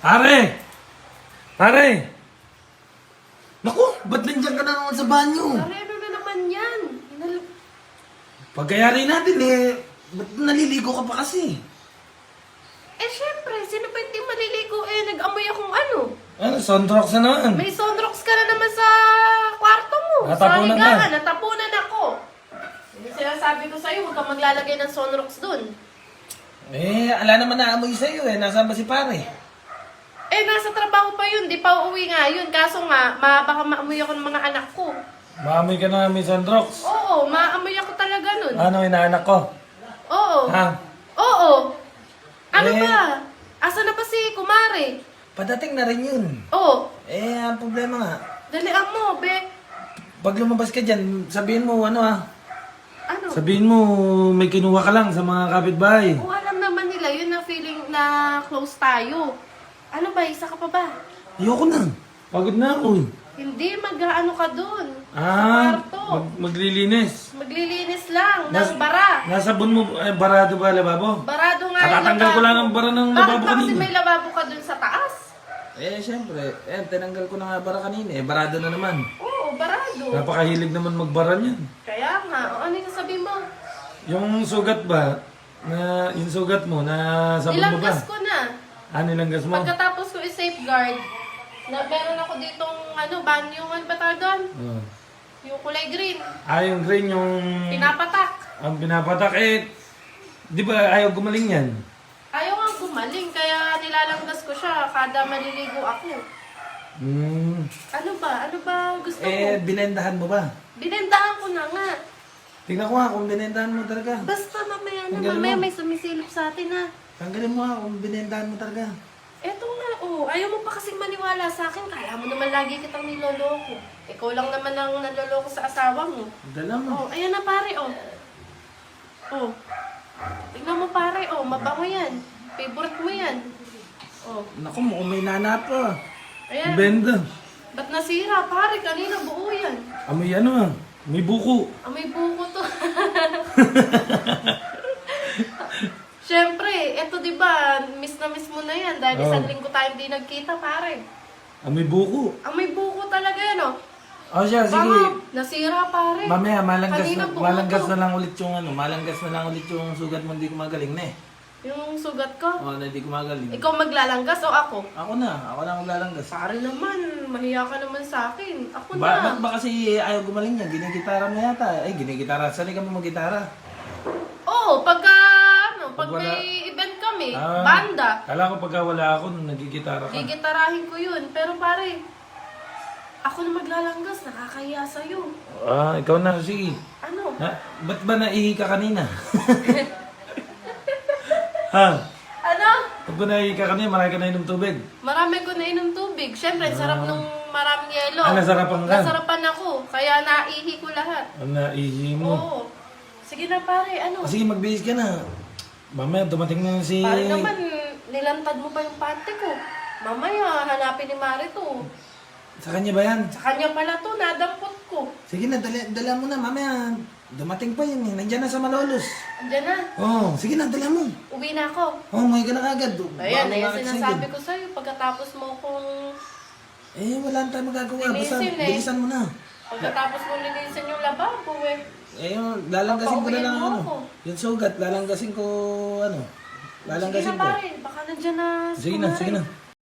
Pare! Pare! Naku, ba't nandiyan ka na naman sa banyo? Pare, ano na naman yan? Pagkayari natin ba't naliligo ka pa kasi? Syempre, sino ba hindi maliligo nag-amoy akong ano? Ano, Sondrox na naman. May Sondrox ka na naman sa kwarto mo. Natapunan sa higaan, ka. natapunan ako. Yung sinasabi ko sa'yo, huwag kang maglalagay ng Sondrox dun. Ala naman naamoy sa'yo Nasaan ba si pare? Nasa trabaho pa yun, di pa uuwi nga yun. Kaso nga, baka maamoy ako ng mga anak ko. Maamoy ka na may Sondrox. Oo, maamoy ako talaga nun. Ano, inaanak ko? Oo. Ha? Oo. Ano Eh. ba? Asa na ba si Kumare? Padating na rin yun. Oo. Ang problema nga, Dalian mo, be. pag lumabas ka dyan, sabihin mo Ano? Sabihin mo, may kinuha ka lang sa mga kapitbahay. Kung alam naman nila, yun na feeling na close tayo. Ano ba? Isa ka pa ba? Ayoko na. Pagod na ako. Hindi, mag-ano ka dun. Sa Ah, kwarto. maglilinis. Maglilinis lang Nas- ng bara. Nasabon mo, barado ba lababo? Barado nga Katatanggal ko lang ang bara ng Bakit lababo ba kasi kanina. may lababo ka dun sa taas? Siyempre. Tinanggal ko na nga bara kanina. Barado na naman. Oo, barado. Napakahilig naman magbara niyan. Kaya nga, ano yung sabi mo? Yung sugat ba, yung sugat mo, nasabon mo ba? Nilanggas ko na. Nilanggas mo? Pagkatapos ko i-safeguard, meron ako ditong banyo, ano ba tawag doon? Oh. Yung kulay green. Yung green, yung... Pinapatak. Ang pinapatak di ba ayaw gumaling yan? Ayaw nga gumaling, kaya nilalanggas ko siya kada maliligo ako. Ano ba? Ano ba gusto mo? Binendahan mo ba? Binentahan ko na nga. Tingnan ko nga kung binendahan mo talaga. Basta mamaya na, Tanggalin mamaya mo. may sumisilip sa atin ha. Tanggalin mo nga kung binendahan mo talaga. Eto nga, ayaw mo pa kasing maniwala sa akin. Kaya mo naman lagi kitang niloloko. Ikaw lang naman ang naloloko sa asawa mo. Dala mo. Ayan na pare, tingnan mo pare, mabango yan. Favorite mo yan. Naku, mukhang may nanap pa. Ayan. Benda. Ba't nasira pare? Kanina buo yan. May may buko. May buko to. Siyempre, eto diba, miss na miss mo na yan. Dahil isang linggo tayo hindi nagkita pare. May buko. May buko talaga yan Siya, sige. Bango, nasira pare. Mamaya, Kanina buo malanggas to. na lang ulit yung malanggas na lang ulit yung sugat mo, hindi ko magaling na Yung sugat ko. na hindi ko magaling. Ikaw maglalanggas o ako? Ako na maglalanggas. Pare naman, mahiya ka naman sa akin. Ako Ba't na. ba kasi ayaw gumaling niya? Ginigitara mo yata. Ginigitara. Sanay ka mo mag-gitara. Oo, pag Pag wala- may event kami, banda, Kala ko pagka wala ako, nagigitara ka. gigitarahin ko yun. Pero pare, ako na maglalanggas, nakakahiya sa'yo. Ikaw na, sige. Ano? Ba't ba naihi ka kanina? Ha? Ano? Ba't ba naihi ka kanina? Marami ka na inom tubig. Marami ko na inom tubig. Siyempre, sarap nung maraming yelo. Nasarapan ka? Nasarapan ako, kaya naihi ko lahat. Naihi mo. Oo. Sige na pare, ano? Sige, magbihis ka na. Mamaya, dumating na si... Pare naman, nilantad mo pa yung pante ko. Mamaya, hanapin ni Mari to. Sa kanya ba yan? Sa kanya pala to, nadampot ko. Sige na, dala mo na. Mamaya, dumating pa yun. Nandiyan na sa Malolos. Andiyan na, Sige na, dala mo. uwi na ako. May ka na agad. Ayan, Bago ka sinasabi extended. ko sa'yo, pagkatapos mo kung... Wala tayong magagawa. Basta, Linisin bilisan mo na. Pagkatapos mo linisin yung lababo Lalanggasin ko na lang Papauwiin mo ako. Yung sugat, lalanggasin ko Sige Lalanggasin na ko. pare, baka nandyan na si Sige na, Kumare. sige na.